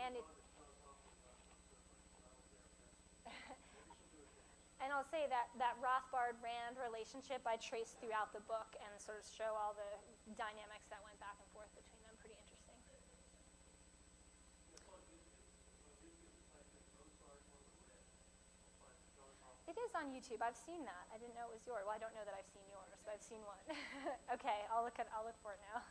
and it. And I'll say that Rothbard-Rand relationship I trace throughout the book and sort of show all the dynamics that went back and forth between them. Pretty interesting. It is on YouTube. I've seen that. I didn't know it was yours. Well, I don't know that I've seen yours, but I've seen one. Okay, I'll look for it now.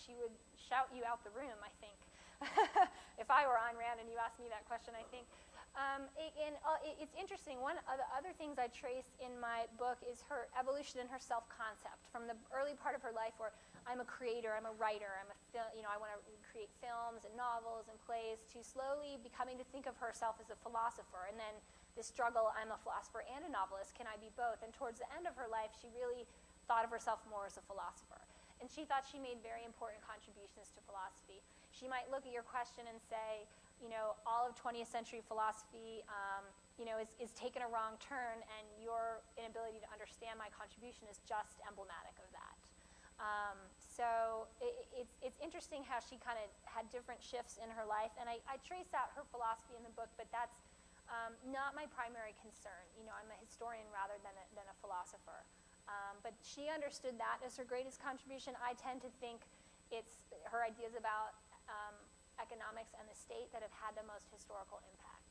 She would shout you out the room, I think. If I were Ayn Rand and you asked me that question, I think. It's interesting. One of the other things I trace in my book is her evolution in her self-concept from the early part of her life where I'm a creator, I'm a writer, I want to create films and novels and plays, to slowly becoming to think of herself as a philosopher. And then this struggle, I'm a philosopher and a novelist, can I be both? And towards the end of her life, she really thought of herself more as a philosopher. And she thought she made very important contributions to philosophy. She might look at your question and say, all of 20th century philosophy, is taking a wrong turn, and your inability to understand my contribution is just emblematic of that. So it's interesting how she kind of had different shifts in her life, and I trace out her philosophy in the book, but that's not my primary concern. I'm a historian rather than a philosopher. But she understood that as her greatest contribution. I tend to think it's her ideas about economics and the state that have had the most historical impact.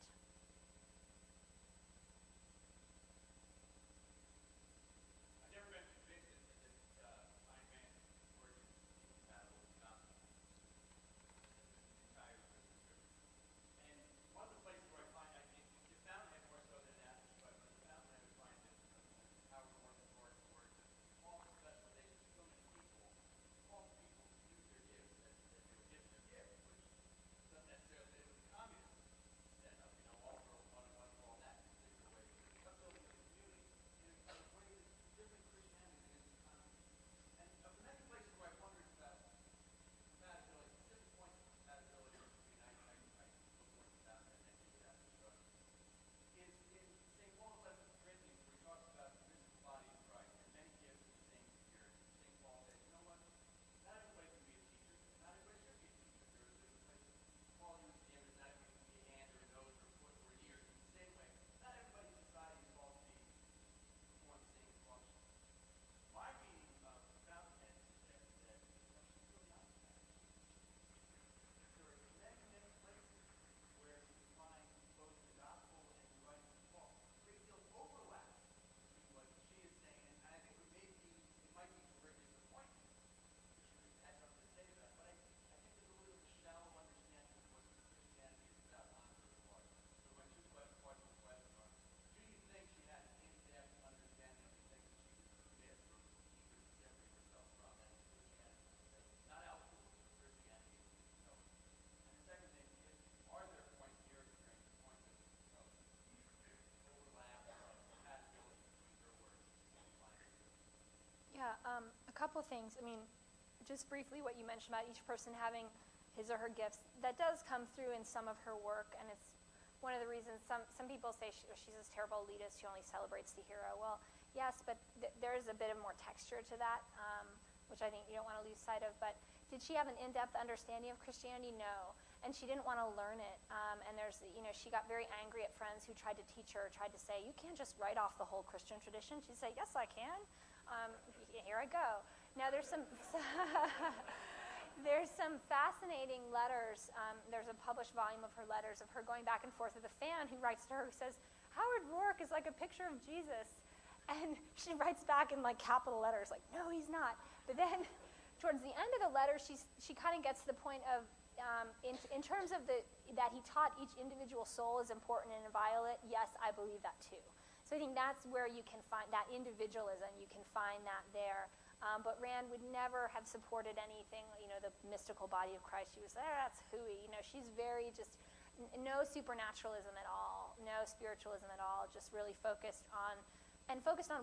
A couple of things. Just briefly what you mentioned about each person having his or her gifts, that does come through in some of her work, and it's one of the reasons some people say she's this terrible elitist who only celebrates the hero. Well, yes, but there's a bit of more texture to that, which I think you don't want to lose sight of. But did she have an in-depth understanding of Christianity? No. And she didn't want to learn it. And she got very angry at friends who tried to teach her, tried to say, you can't just write off the whole Christian tradition. She'd say, yes, I can. Here I go. Now, there's some fascinating letters. There's a published volume of her letters of her going back and forth with a fan who writes to her who says, Howard Rourke is like a picture of Jesus. And she writes back in capital letters, no, he's not. But then towards the end of the letter, she kind of gets to the point of, in terms of that he taught each individual soul is important and inviolate, yes, I believe that too. So I think that's where you can find that individualism. You can find that there. But Rand would never have supported anything, the mystical body of Christ. She was, that's hooey. She's very just, no supernaturalism at all, no spiritualism at all, just really focused on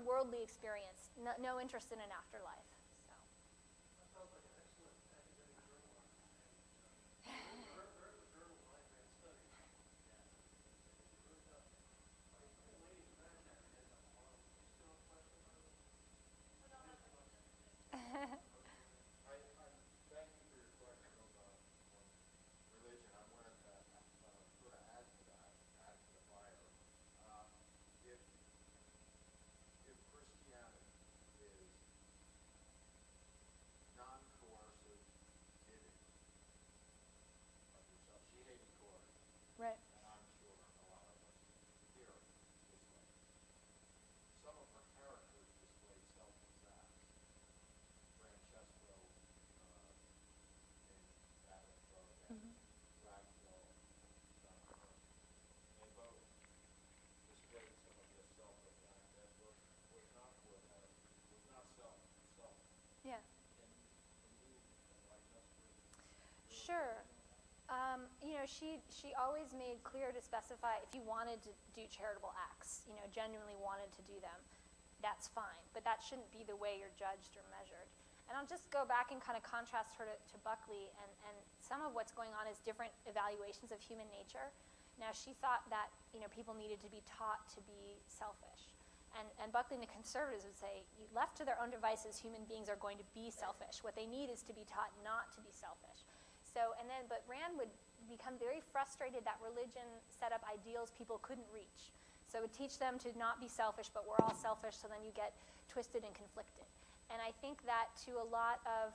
worldly experience, no interest in an afterlife. So. That sounds like an excellent academic journal. she always made clear to specify if you wanted to do charitable acts, genuinely wanted to do them, that's fine. But that shouldn't be the way you're judged or measured. And I'll just go back and kind of contrast her to Buckley, and some of what's going on is different evaluations of human nature. Now, she thought that people needed to be taught to be selfish. And Buckley and the conservatives would say, left to their own devices, human beings are going to be selfish. What they need is to be taught not to be selfish. But Rand would become very frustrated that religion set up ideals people couldn't reach. So it would teach them to not be selfish, but we're all selfish, so then you get twisted and conflicted. And I think that to a lot of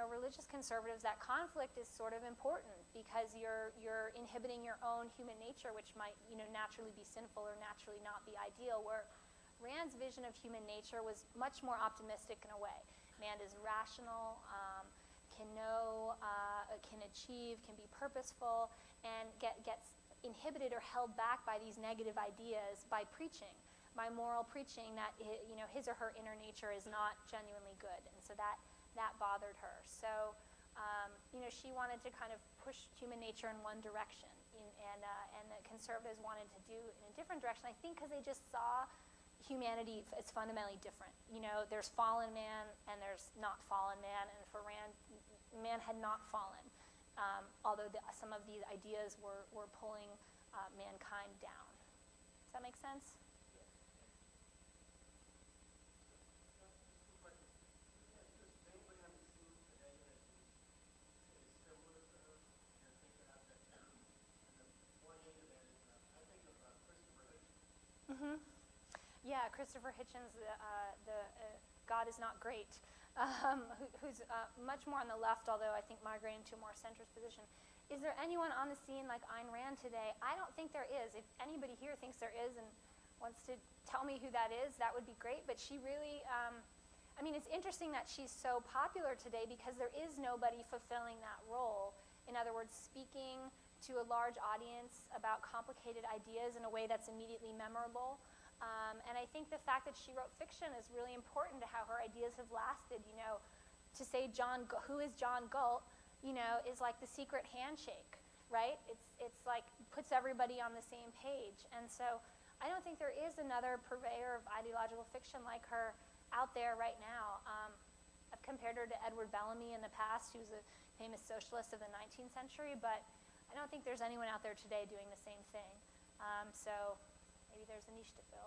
religious conservatives, that conflict is sort of important because you're inhibiting your own human nature, which might naturally be sinful or naturally not be ideal. Where Rand's vision of human nature was much more optimistic in a way. Man is rational, can know, can achieve, can be purposeful, and gets inhibited or held back by these negative ideas by preaching. By moral preaching that his or her inner nature is not genuinely good, and so that bothered her. So she wanted to kind of push human nature in one direction, and the conservatives wanted to do in a different direction. I think because they just saw humanity as fundamentally different. There's fallen man and there's not fallen man, and for Rand, man had not fallen, although some of these ideas were pulling mankind down. Does that make sense? Mm-hmm. Yeah, Christopher Hitchens, the God is Not Great, who's much more on the left, although I think migrating to a more centrist position. Is there anyone on the scene like Ayn Rand today? I don't think there is. If anybody here thinks there is and wants to tell me who that is, that would be great. But she really, it's interesting that she's so popular today because there is nobody fulfilling that role. In other words, speaking to a large audience about complicated ideas in a way that's immediately memorable. And I think the fact that she wrote fiction is really important to how her ideas have lasted. To say who is John Galt, is like the secret handshake, right? It's like puts everybody on the same page. And so I don't think there is another purveyor of ideological fiction like her out there right now. I've compared her to Edward Bellamy in the past, who's a famous socialist of the 19th century, but I don't think there's anyone out there today doing the same thing. So maybe there's a niche to fill.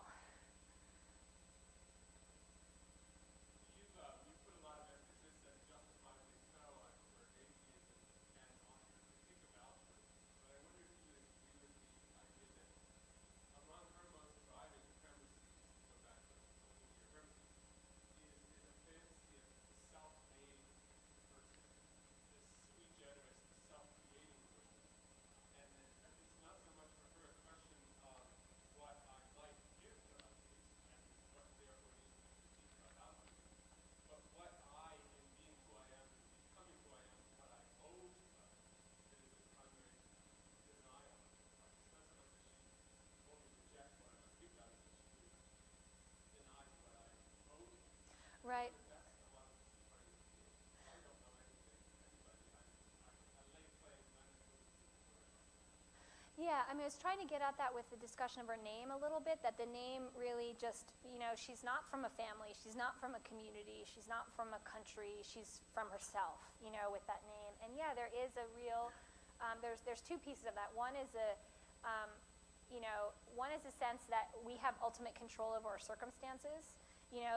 You put a lot of emphasis and justifiably so on where atheism and on your critique of Alfred, but I wonder if you would agree with the idea that among her most private premises, to go back to your premises, is a fantasy of the self-made person, this sui generis, the self-creating person. And it's not so much for her a question of what I might give to others and what therefore needs to be critiqued about others, but what I, in being who I am and becoming who I am, what I owe to others, that is the primary denial of Christ. It's not so much that she only rejects what I must give to others, but she denies what I owe to them. Right. That's a lot of what she's trying to do. I don't know anything, anybody. I lay claim none of those Yeah, I was trying to get at that with the discussion of her name a little bit, that the name really just, she's not from a family, she's not from a community, she's not from a country, she's from herself, with that name. And yeah, there is a real, there's two pieces of that. One is one is a sense that we have ultimate control over our circumstances,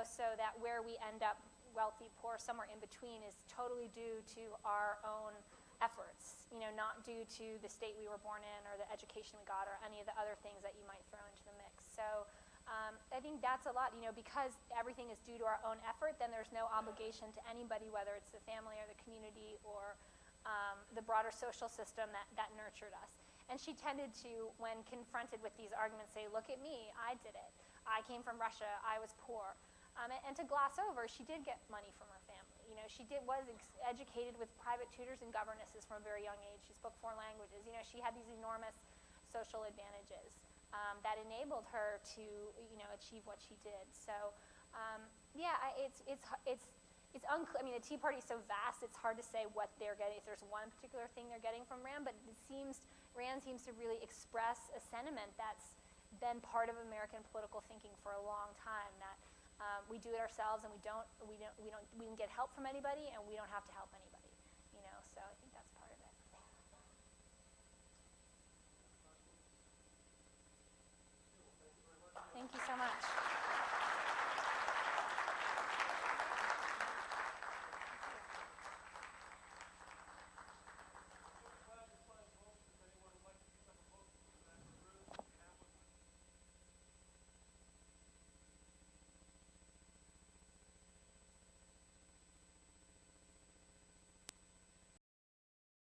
so that where we end up, wealthy, poor, somewhere in between, is totally due to our own efforts, not due to the state we were born in or the education we got or any of the other things that you might throw into the mix. So I think that's a lot, because everything is due to our own effort, then there's no obligation to anybody, whether it's the family or the community or the broader social system that nurtured us. And she tended to, when confronted with these arguments, say, look at me, I did it. I came from Russia, I was poor. And to gloss over, she did get money from her family. She was educated with private tutors and governesses from a very young age. She spoke 4 languages. She had these enormous social advantages that enabled her to, achieve what she did. So, yeah, it's it's unclear. I mean, the Tea Party is so vast; it's hard to say what they're getting. If there's one particular thing they're getting from Rand, but Rand seems to really express a sentiment that's been part of American political thinking for a long time. That we do it ourselves, and we can get help from anybody, and we don't have to help anybody. You know, so I think that's part of it. Thank you so much.